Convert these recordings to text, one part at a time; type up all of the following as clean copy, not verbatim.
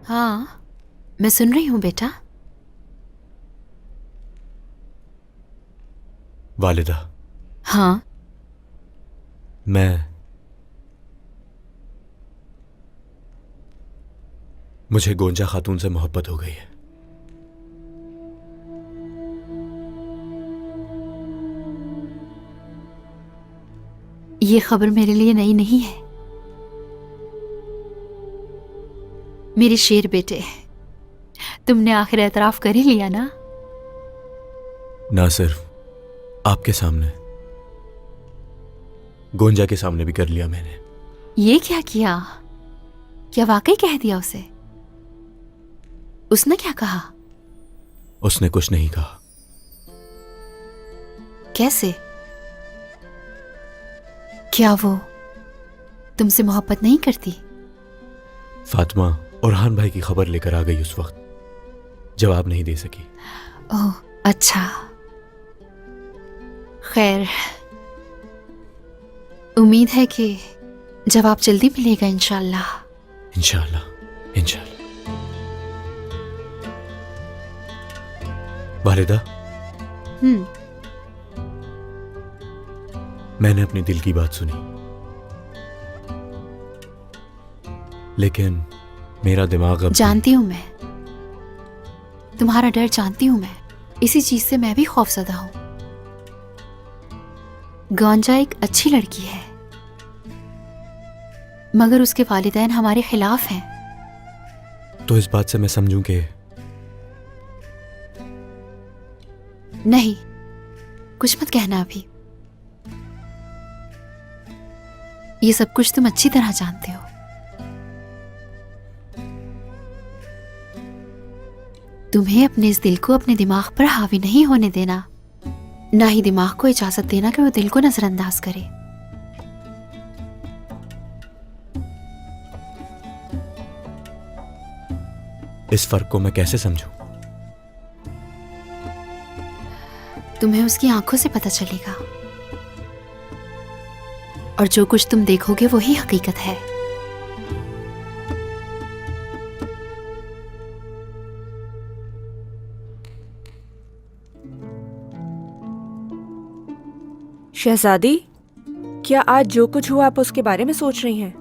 हाँ, मैं सुन रही हूँ बेटा। वालिदा। हाँ। मुझे गोंजा खातून से मोहब्बत हो गई है। ये खबर मेरे लिए नई नहीं है मेरे शेर बेटे। तुमने आखिर एतराफ कर ही लिया ना? ना सिर्फ आपके सामने, गोंजा के सामने भी कर लिया मैंने। ये क्या किया? क्या वाकई कह दिया उसे? उसने क्या कहा? उसने कुछ नहीं कहा। कैसे? क्या वो तुमसे मोहब्बत नहीं करती? फातिमा ओरहान भाई की खबर लेकर आ गई, उस वक्त जवाब नहीं दे सकी। ओह अच्छा, खैर उम्मीद है कि जवाब जल्दी मिलेगा इंशाल्लाह। इंशाल्लाह इंशाल्लाह। वालिदा, मैंने अपने दिल की बात सुनी, लेकिन मेरा दिमाग अब जानती हूं मैं, तुम्हारा डर जानती हूं मैं। इसी चीज से मैं भी खौफजदा हूं। गोंजा एक अच्छी लड़की है, मगर उसके वालिदैन हमारे खिलाफ हैं। तो इस बात से मैं समझूं कि नहीं, कुछ मत कहना अभी। ये सब कुछ तुम अच्छी तरह जानते हो। तुम्हें अपने इस दिल को अपने दिमाग पर हावी नहीं होने देना, ना ही दिमाग को इजाजत देना कि वो दिल को नजरअंदाज करे। इस फर्क को मैं कैसे समझूं? तुम्हें उसकी आंखों से पता चलेगा, और जो कुछ तुम देखोगे वही हकीकत है। शहजादी, क्या आज जो कुछ हुआ आप उसके बारे में सोच रही हैं?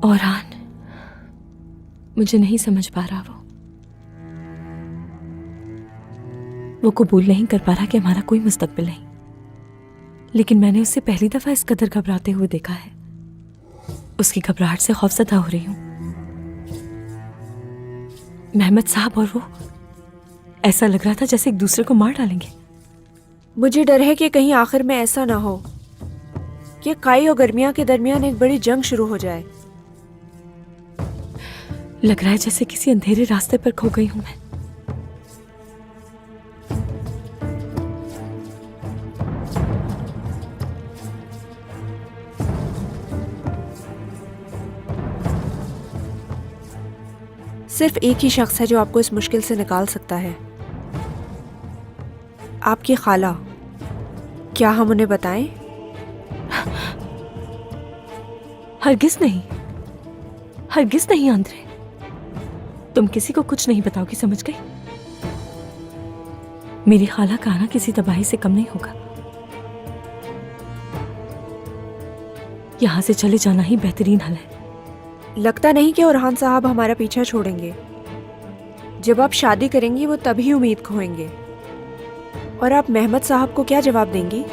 ओरहान, मुझे नहीं समझ पा रहा। वो कबूल नहीं कर पा रहा कि हमारा कोई मुस्तकबिल नहीं, लेकिन मैंने उससे पहली दफा इस कदर घबराते हुए देखा है। उसकी घबराहट से खौफजदा हो रही हूं। मेहमद साहब और वो, ऐसा लग रहा था जैसे एक दूसरे को मार डालेंगे। मुझे डर है कि कहीं आखिर में ऐसा ना हो कि काई और गर्मिया के दरमियान एक बड़ी जंग शुरू हो जाए। लग रहा है जैसे किसी अंधेरे रास्ते पर खो गई हूं मैं। सिर्फ एक ही शख्स है जो आपको इस मुश्किल से निकाल सकता है, आपकी खाला। क्या हम उन्हें बताएं? हरगिज नहीं, हरगिज नहीं आंद्रे, तुम किसी को कुछ नहीं बताओगी, समझ गई? मेरी खाला का आना किसी तबाही से कम नहीं होगा। यहां से चले जाना ही बेहतरीन हल है। लगता नहीं कि ओरहान साहब हमारा पीछा छोड़ेंगे। जब आप शादी करेंगी वो तभी उम्मीद खोएंगे। और आप मेहमद साहब को क्या जवाब देंगी?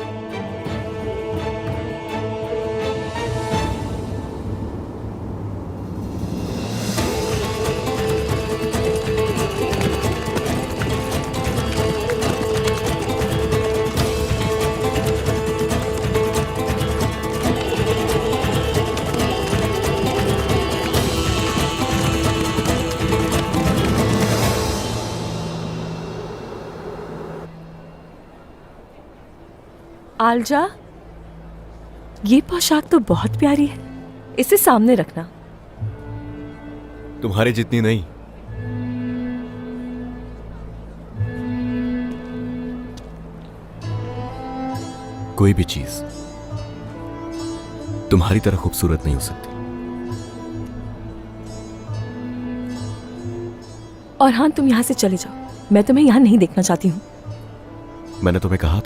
आलजा, ये पोशाक तो बहुत प्यारी है, इसे सामने रखना। तुम्हारे जितनी नहीं। कोई भी चीज तुम्हारी तरह खूबसूरत नहीं हो सकती। और हाँ, तुम यहाँ से चले जाओ, मैं तुम्हें यहाँ नहीं देखना चाहती हूँ। मैंने तुम्हें कहा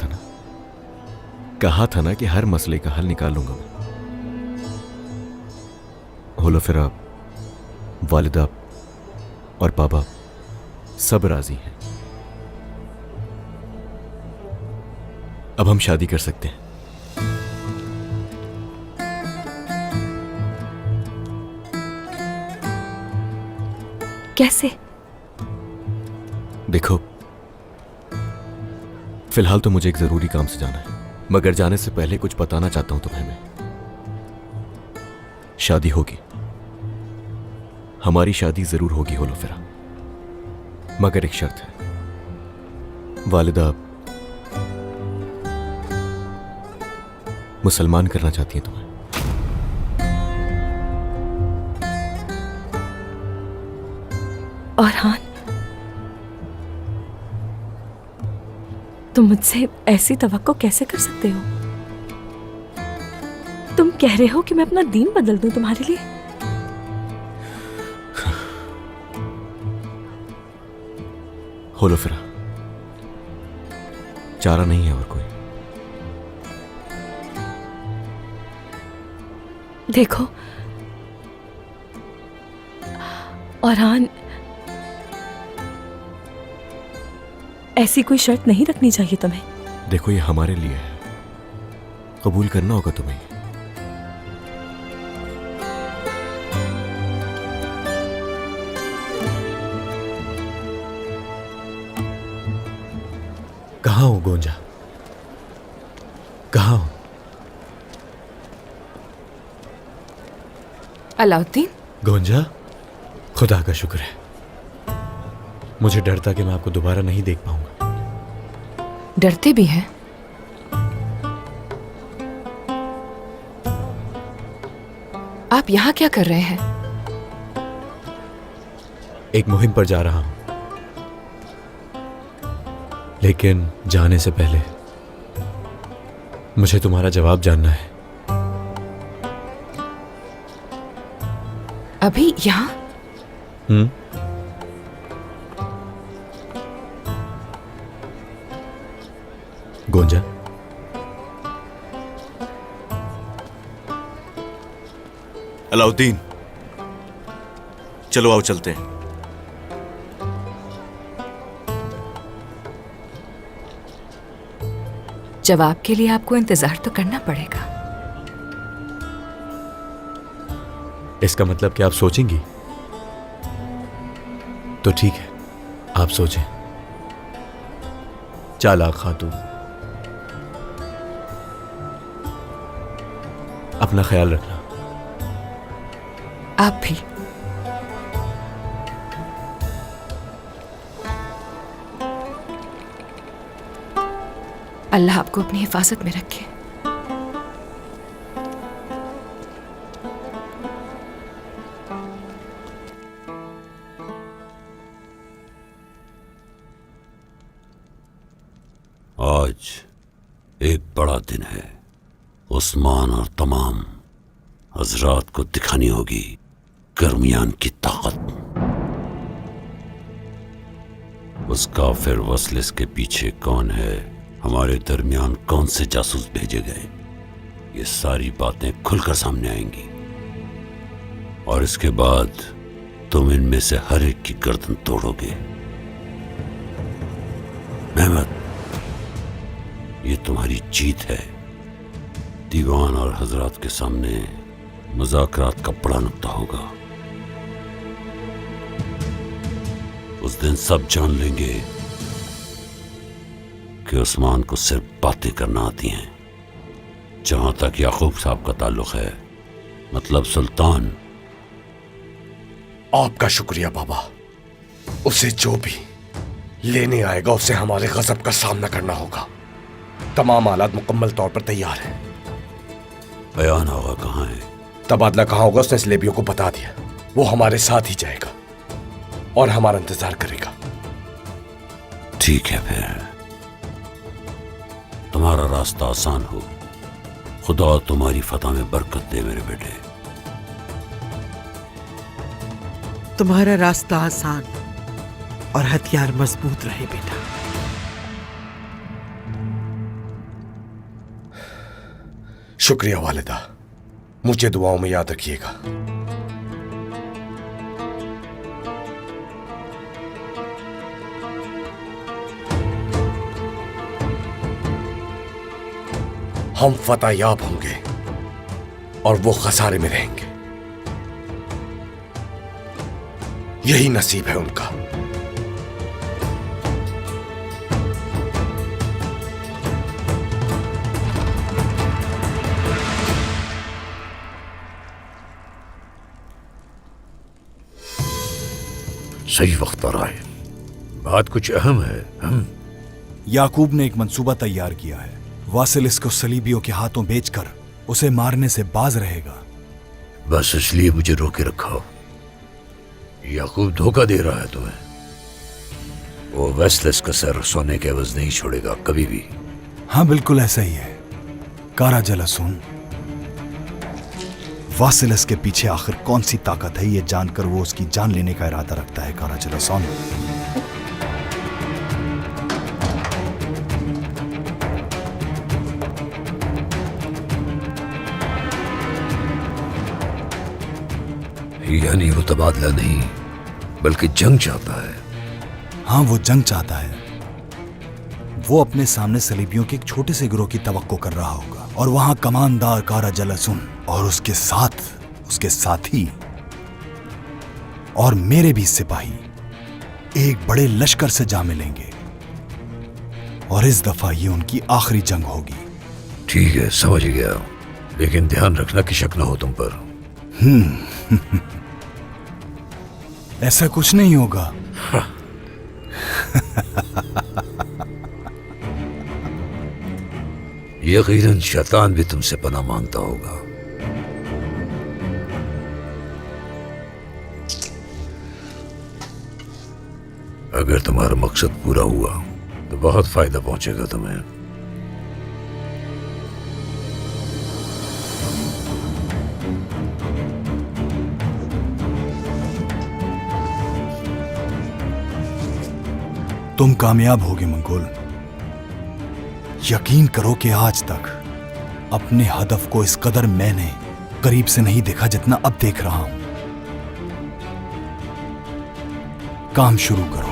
था ना कि हर मसले का हल निकाल लूंगा मैं। होलोफिरा, वालिदा और बाबा सब राजी हैं। अब हम शादी कर सकते हैं। कैसे? देखो, फिलहाल तो मुझे एक जरूरी काम से जाना है, मगर जाने से पहले कुछ बताना चाहता हूं तुम्हें मैं। शादी होगी, हमारी शादी जरूर होगी होलोफिरा, मगर एक शर्त है। वालिदा मुसलमान करना चाहती हैं तुम्हें। और हाँ, तुम मुझसे ऐसी तवक्को कैसे कर सकते हो? तुम कह रहे हो कि मैं अपना दीन बदल दूं तुम्हारे लिए? होलोफिरा, चारा नहीं है और कोई। देखो औरहान, ऐसी कोई शर्त नहीं रखनी चाहिए तुम्हें। देखो, ये हमारे लिए है, कबूल करना होगा तुम्हें। कहाँ हो गोंजा? कहाँ हो? अलाउद्दीन, गोंजा, खुदा का शुक्र है। मुझे डर था कि मैं आपको दोबारा नहीं देख पाऊंगा। डरते भी हैं? आप यहाँ क्या कर रहे हैं? एक मुहिम पर जा रहा हूं, लेकिन जाने से पहले मुझे तुम्हारा जवाब जानना है। अभी यहाँ? गोंजा, अलाउद्दीन, चलो आओ चलते हैं। जवाब के लिए आपको इंतजार तो करना पड़ेगा। इसका मतलब कि आप सोचेंगी? तो ठीक है, आप सोचें। चालाक खातून, अपना ख्याल रखना। आप भी। अल्लाह आपको अपनी हिफाजत में रखे। आज एक बड़ा दिन है। उस्मान और तमाम हजरात को दिखानी होगी गर्मियान की ताकत। उस काफिर वसलिस के पीछे कौन है, हमारे दरमियान कौन से जासूस भेजे गए, ये सारी बातें खुलकर सामने आएंगी। और इसके बाद तुम इनमें से हर एक की गर्दन तोड़ोगे। मेहमत, ये तुम्हारी जीत है। दीवान और हजरात के सामने मुज़ाकरात का बड़ा नुक्ता होगा। उस दिन सब जान लेंगे कि उस्मान को सिर्फ बातें करना आती हैं। जहां तक याकूब साहब का ताल्लुक है, मतलब सुल्तान। आपका शुक्रिया बाबा। उसे जो भी लेने आएगा उसे हमारे गजब का सामना करना होगा। तमाम आलात मुकम्मल तौर पर तैयार हैं। बयान आगा कहाँ है? तबादला कहाँ होगा उसने जलेबियों को बता दिया। वो हमारे साथ ही जाएगा और हमारा इंतजार करेगा। ठीक है, फिर तुम्हारा रास्ता आसान हो। खुदा तुम्हारी फतह में बरकत दे मेरे बेटे। तुम्हारा रास्ता आसान और हथियार मजबूत रहे बेटा। शुक्रिया वालिदा, मुझे दुआओं में याद रखिएगा। हम फतह याब होंगे और वो खसारे में रहेंगे। यही नसीब है उनका। सही वक्त पर आए। बात कुछ अहम है। याकूब ने एक मंसूबा तैयार किया है। वासिल इसको सलीबियों के हाथों बेचकर उसे मारने से बाज रहेगा। बस इसलिए मुझे रोके रखा हो। याकूब धोखा दे रहा है तुम्हें। वो वेस्टलिस का सर सोने के एवज नहीं छोड़ेगा कभी भी। हाँ बिल्कुल ऐसा ही है। कारा जलासून, वासिलस के पीछे आखिर कौन सी ताकत है ये जानकर वो उसकी जान लेने का इरादा रखता है। कारा जलासून, यानी वो तबादला नहीं बल्कि जंग चाहता है। हाँ वो जंग चाहता है। वो अपने सामने सलीबियों के एक छोटे से गिरोह की तवक्को कर रहा होगा और वहां कमानदार कारा जलासून और उसके साथी और मेरे भी सिपाही एक बड़े लश्कर से जा मिलेंगे और इस दफा ये उनकी आखिरी जंग होगी। ठीक है, समझ गया, लेकिन ध्यान रखना कि शक न हो तुम पर। ऐसा कुछ नहीं होगा। यकीनन शैतान भी तुमसे पनाह मांगता होगा। अगर तुम्हारा मकसद पूरा हुआ तो बहुत फायदा पहुंचेगा तुम्हें। तुम कामयाब होगे मंगोल। यकीन करो कि आज तक अपने हदफ को इस कदर मैंने करीब से नहीं देखा जितना अब देख रहा हूं। काम शुरू करो।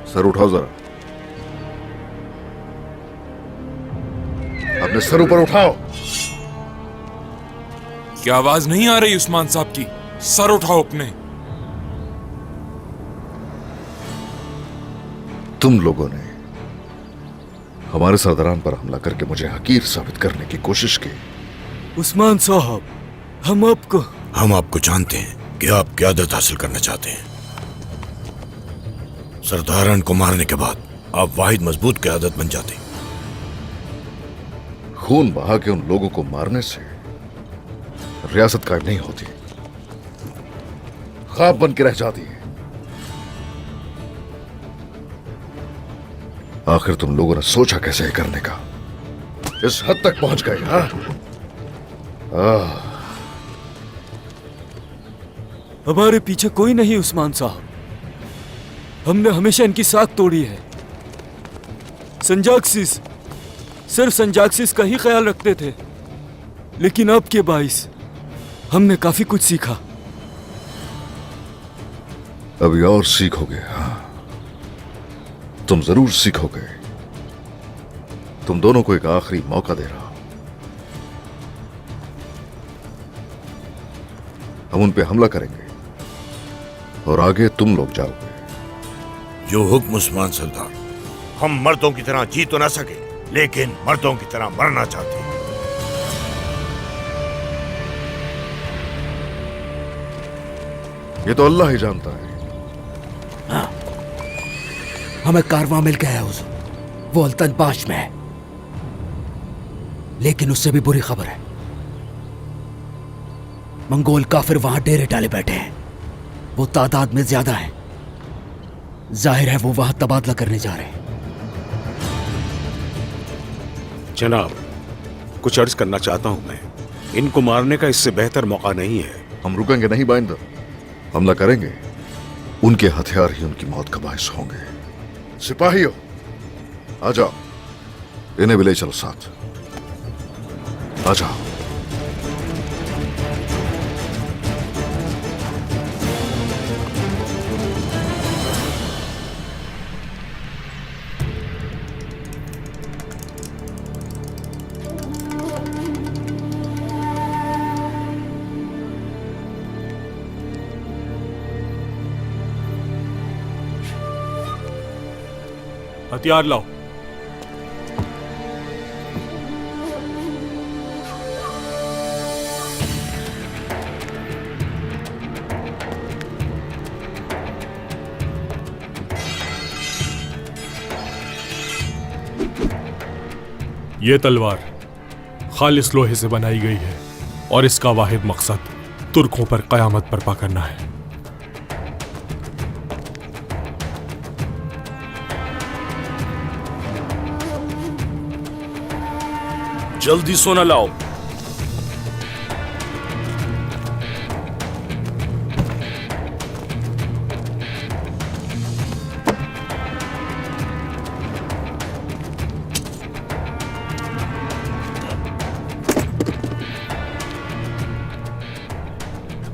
सर उठाओ जरा, अपने सर ऊपर उठाओ। क्या आवाज नहीं आ रही उस्मान साहब की? सर उठाओ अपने। तुम लोगों ने हमारे सरदारान पर हमला करके मुझे हकीर साबित करने की कोशिश की। उस्मान साहब, हम आपको जानते हैं कि आप क़यादत हासिल करना चाहते हैं। सरदारन को मारने के बाद आप वाहिद मजबूत क़यादत बन जाते। खून बहा के उन लोगों को मारने से रियासत कायम नहीं होती, ख्वाब बन के रह जाती है। आखिर तुम लोगों ने सोचा कैसे है करने का? इस हद तक पहुंच गए। हमारे पीछे कोई नहीं उस्मान साहब। हमने हमेशा इनकी साख तोड़ी है। संजाक्सिस, सिर्फ संजाक्सिस का ही ख्याल रखते थे, लेकिन अब के बाइस हमने काफी कुछ सीखा। अभी और सीखोगे। हाँ, तुम जरूर सीखोगे। तुम दोनों को एक आखिरी मौका दे रहा हूं। हम उन पे हमला करेंगे और आगे तुम लोग जाओगे। जो हुक्म उस्मान सरदार। हम मर्दों की तरह जी तो ना सके, लेकिन मर्दों की तरह मरना चाहती है। ये तो अल्लाह ही जानता है। हाँ, हमें कारवां मिल गया है हुजूर, वो अल्तन बाश में है। लेकिन उससे भी बुरी खबर है, मंगोल काफिर वहां डेरे डाले बैठे हैं। वो तादाद में ज्यादा है, जाहिर है वो वहां तबादला करने जा रहे हैं। जनाब, कुछ अर्ज करना चाहता हूं मैं। इनको मारने का इससे बेहतर मौका नहीं है। हम रुकेंगे नहीं बाइंदर, हमला करेंगे। उनके हथियार ही उनकी मौत का बायस होंगे। सिपाहियों, आ जाओ, इन्हें भी ले चलो साथ। आ जाओ। हथियार लाओ। ये तलवार खालिस लोहे से बनाई गई है और इसका वाहिद मकसद तुर्कों पर कयामत बर्पा करना है। जल्दी सोना लाओ।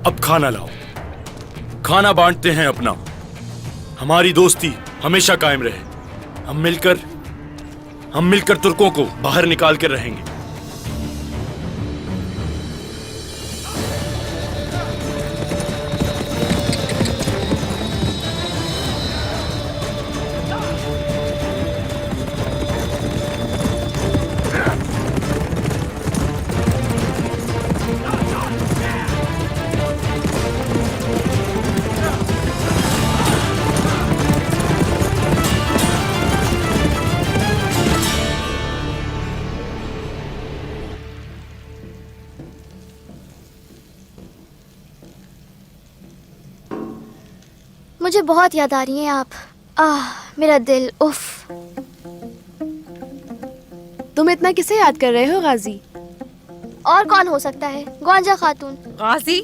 अब खाना लाओ। खाना बांटते हैं अपना। हमारी दोस्ती हमेशा कायम रहे। हम मिलकर तुर्कों को बाहर निकाल कर रहेंगे। मुझे बहुत याद आ रही हैं आप। मेरा दिल, उफ। तुम इतना किसे याद कर रहे हो गाजी? और कौन हो सकता है? गोंजा खातून। गाजी,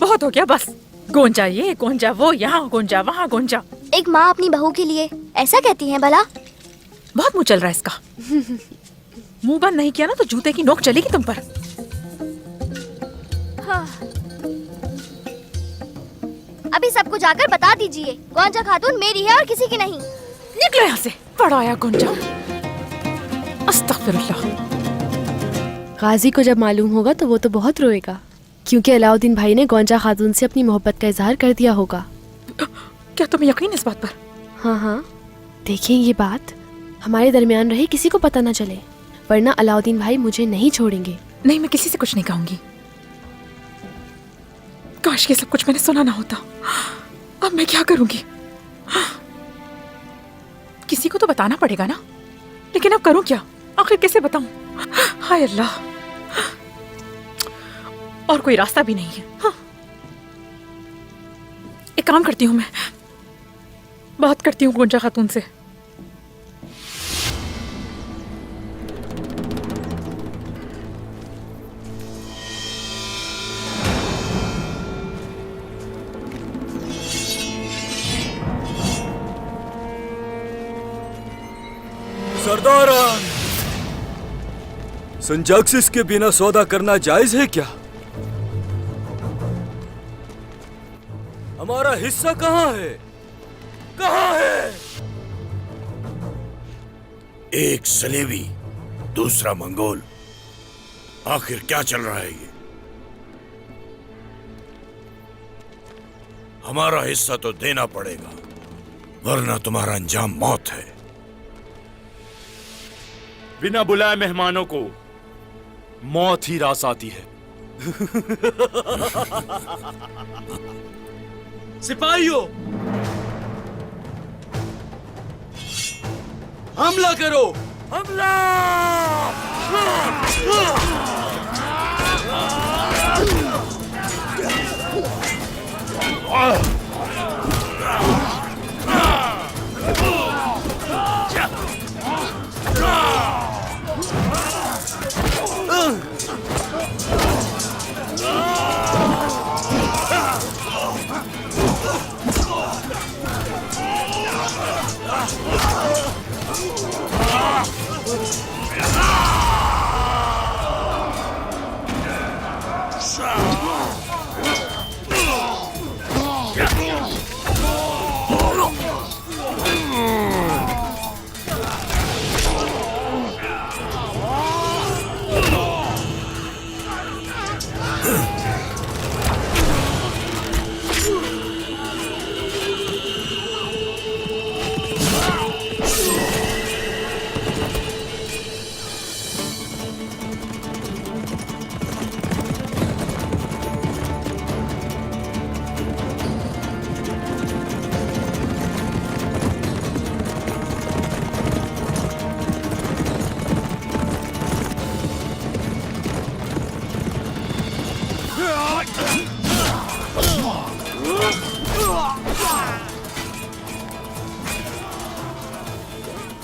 बहुत हो गया बस। गोंजा ये, गोंजा वो, यहाँ गोंजा वहाँ गोंजा। एक माँ अपनी बहू के लिए ऐसा कहती है भला? बहुत मुंह चल रहा है इसका। मुंह बंद नहीं किया ना तो जूते की नोक चलेगी तुम पर। हाँ। अभी सबको जाकर बता दीजिए, गोंजा खातून मेरी है और किसी की नहीं। निकलो यहाँ से, बड़ा आया गोंजा। अस्तगफिरुल्लाह। गाजी को जब मालूम होगा तो वो तो बहुत रोएगा, क्योंकि अलाउद्दीन भाई ने गोंजा खातून से अपनी मोहब्बत का इजहार कर दिया होगा। क्या तुम्हें यकीन है इस बात पर? हाँ हाँ, देखिए ये बात हमारे दरमियान रहे, किसी को पता न चले, वरना अलाउद्दीन भाई मुझे नहीं छोड़ेंगे। नहीं, मैं किसी से कुछ नहीं कहूंगी। काश ये सब कुछ मैंने सुना ना होता। अब मैं क्या करूंगी? किसी को तो बताना पड़ेगा ना, लेकिन अब करूं क्या? आखिर कैसे बताऊं? हाय अल्लाह, और कोई रास्ता भी नहीं है। हाँ। एक काम करती हूं, मैं बात करती हूँ गोंजा खातून से। सरदारान, संजाक्सिस के बिना सौदा करना जायज है क्या? हमारा हिस्सा कहाँ है? कहाँ है? एक सलेबी, दूसरा मंगोल। आखिर क्या चल रहा है ये? हमारा हिस्सा तो देना पड़ेगा, वरना तुम्हारा अंजाम मौत है। बिना बुलाए मेहमानों को मौत ही रास आती है। सिपाहियों, हमला करो! हमला!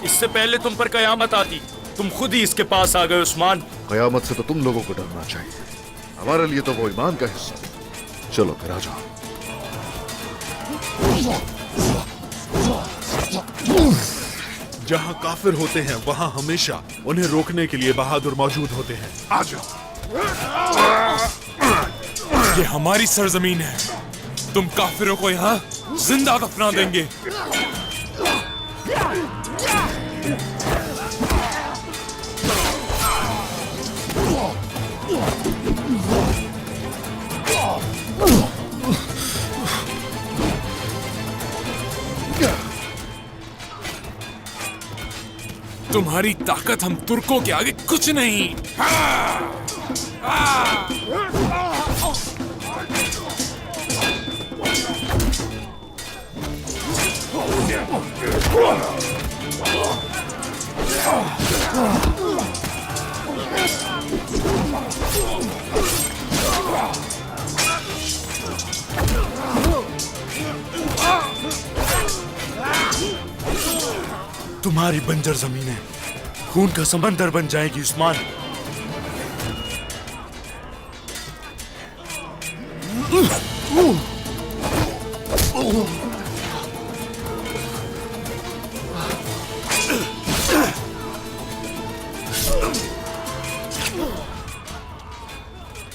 इससे पहले तुम पर कयामत आती, तुम खुद ही इसके पास आ गए उस्मान। कयामत से तो तुम लोगों को डरना चाहिए, हमारे लिए तो वो ईमान का हिस्सा है। चलो फिर आ जाओ। जहां काफिर होते हैं वहां हमेशा उन्हें रोकने के लिए बहादुर मौजूद होते हैं। आ जाओ। ये हमारी सरजमीन है, तुम काफिरों को यहाँ जिंदा दफना देंगे। तुम्हारी ताकत हम तुर्कों के आगे कुछ नहीं। तुम्हारी बंजर जमीनें खून का समंदर बन जाएगी उस्मान।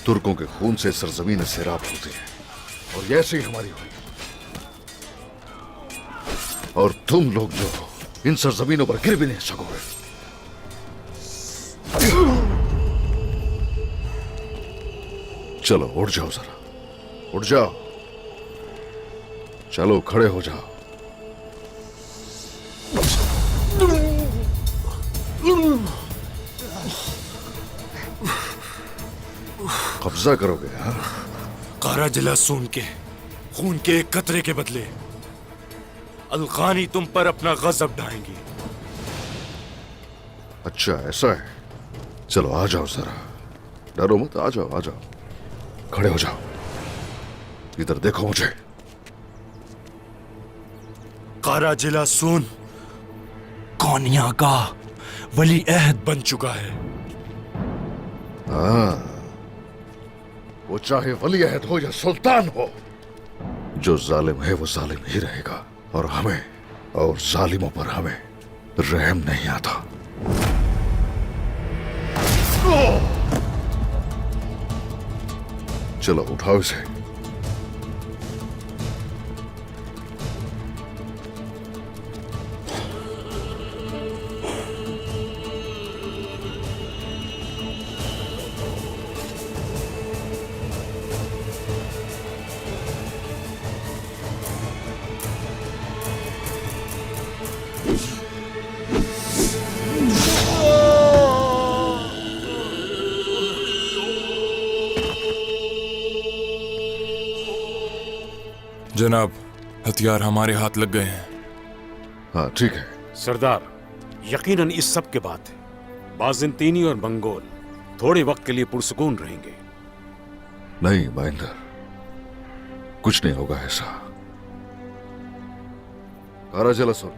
तुर्कों के खून से सरजमीन सैराब होती है और ये ऐसे ही हमारी हुई। और तुम लोग जो इन सरजमीनों पर गिर भी नहीं सकोगे। चलो उठ जाओ, जरा उठ जाओ। चलो खड़े हो जाओ। कब्जा करोगे? हाँ, कारा जिला सून के खून के एक कतरे के बदले अलगानी तुम पर अपना गजब ढाएंगी। अच्छा ऐसा है, चलो आ जाओ, जरा डरो मत, आ जाओ आ जाओ, खड़े हो जाओ, इधर देखो मुझे। कारा जिला सून कौनिया का वली अहद बन चुका है। हाँ, वो चाहे वली अहद हो या सुल्तान हो, जो जालिम है वो जालिम ही रहेगा और हमें और जालिमों पर हमें रहम नहीं आता। चलो उठाओ इसे। जनाब, हथियार हमारे हाथ लग गए हैं। हाँ ठीक है। सरदार, यकीनन इस सब के बाद बाज़ंतीनी और मंगोल थोड़े वक्त के लिए पुरसुकून रहेंगे। नहीं महेंद्र, कुछ नहीं होगा ऐसा। काराजल सुन,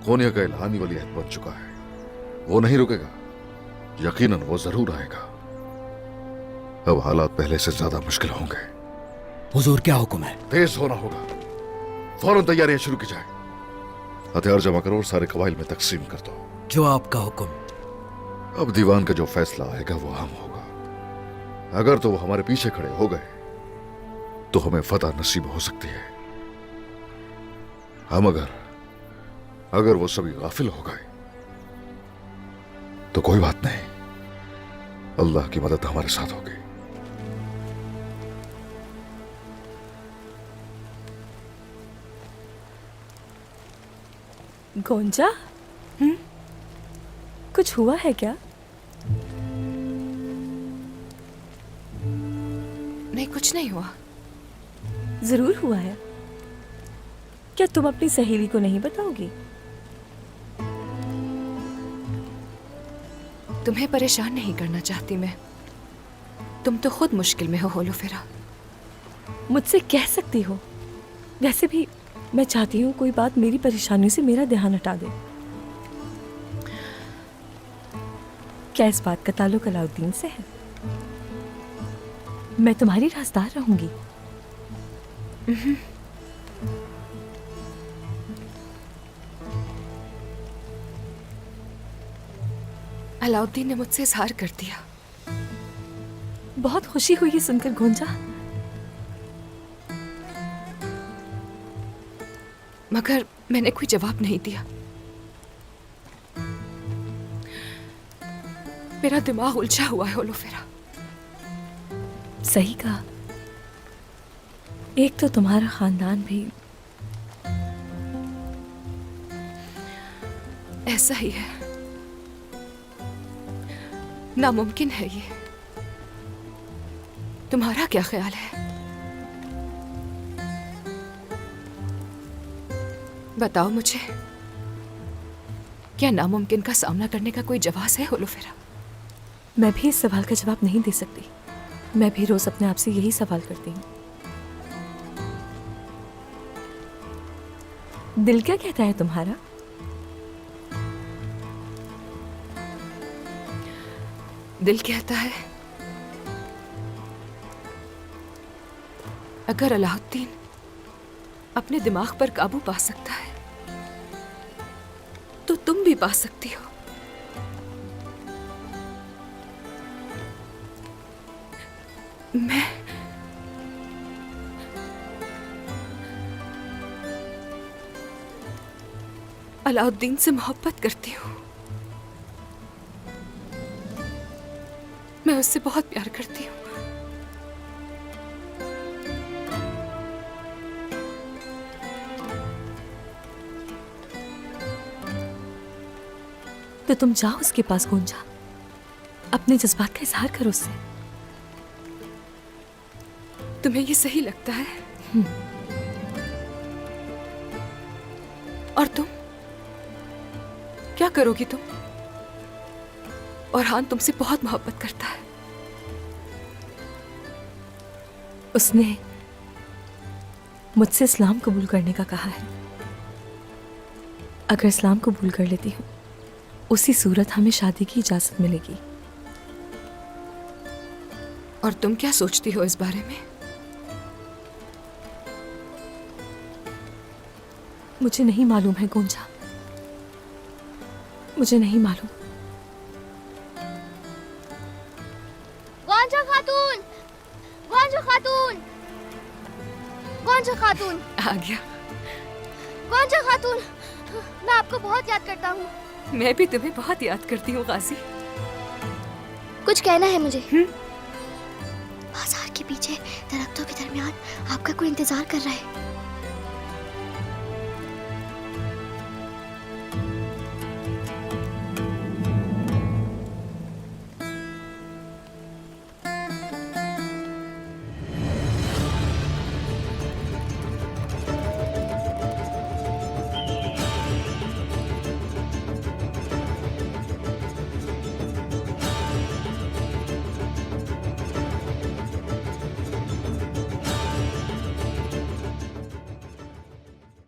कोनिया का इल्हानी वलीअहद बन चुका है, वो नहीं रुकेगा। यकीनन वो जरूर आएगा। अब हालात पहले से ज्यादा मुश्किल होंगे। हुजूर क्या हुक्म है? तेज होना होगा, फौरन तैयारियां शुरू की जाए। हथियार जमा करो और सारे कबाइल में तकसीम कर दो। जो आपका हुक्म। अब दीवान का जो फैसला आएगा वो आम होगा। अगर तो वो हमारे पीछे खड़े हो गए तो हमें फतह नसीब हो सकती है। हम अगर वो सभी गाफिल हो गए तो कोई बात नहीं, अल्लाह की मदद हमारे साथ होगी। गोंजा, कुछ हुआ है क्या? नहीं, कुछ नहीं हुआ। जरूर हुआ है। क्या तुम अपनी सहेली को नहीं बताओगी? तुम्हें परेशान नहीं करना चाहती मैं। तुम तो खुद मुश्किल में हो होलोफेरा। मुझसे कह सकती हो। वैसे भी मैं चाहती हूँ कोई बात मेरी परेशानी से मेरा ध्यान हटा दे। क्या इस बात का ताल्लुक अलाउद्दीन से है? मैं तुम्हारी राजदार रहूंगी। अलाउद्दीन ने मुझसे इजहार कर दिया। बहुत खुशी हुई ये सुनकर गोंजा। मगर मैंने कोई जवाब नहीं दिया। मेरा दिमाग उलझा हुआ है होलोफेरा। सही कहा। एक तो तुम्हारा खानदान भी ऐसा ही है। नामुमकिन है ये। तुम्हारा क्या ख्याल है? बताओ मुझे, क्या नामुमकिन का सामना करने का कोई जवाब है होलोफेरा? मैं भी इस सवाल का जवाब नहीं दे सकती। मैं भी रोज अपने आप से यही सवाल करती हूँ। दिल क्या कहता है तुम्हारा? दिल कहता है अगर अलाउद्दीन अपने दिमाग पर काबू पा सकता है तो तुम भी पा सकती हो। मैं अलाउद्दीन से मोहब्बत करती हूँ। मैं उससे बहुत प्यार करती हूँ। तो तुम जाओ उसके पास गोंजा, अपने जज्बात का इजहार करो उससे। तुम्हें ये सही लगता है? और तुम क्या करोगी? तुम औरहान तुमसे बहुत मोहब्बत करता है। उसने मुझसे इस्लाम कबूल करने का कहा है। अगर इस्लाम कबूल कर लेती हूँ उसी सूरत हमें शादी की इजाजत मिलेगी। और तुम क्या सोचती हो इस बारे में? मुझे नहीं मालूम है गोंजा, मुझे नहीं मालूम। गोंजा खातून, गोंजा खातून, गोंजा खातून आ गया। गोंजा खातून, मैं आपको बहुत याद करता हूँ। मैं भी तुम्हें बहुत याद करती हूँ गाजी। कुछ कहना है मुझे? बाजार के पीछे दरख्तों के दरमियान आपका कोई इंतजार कर रहा है।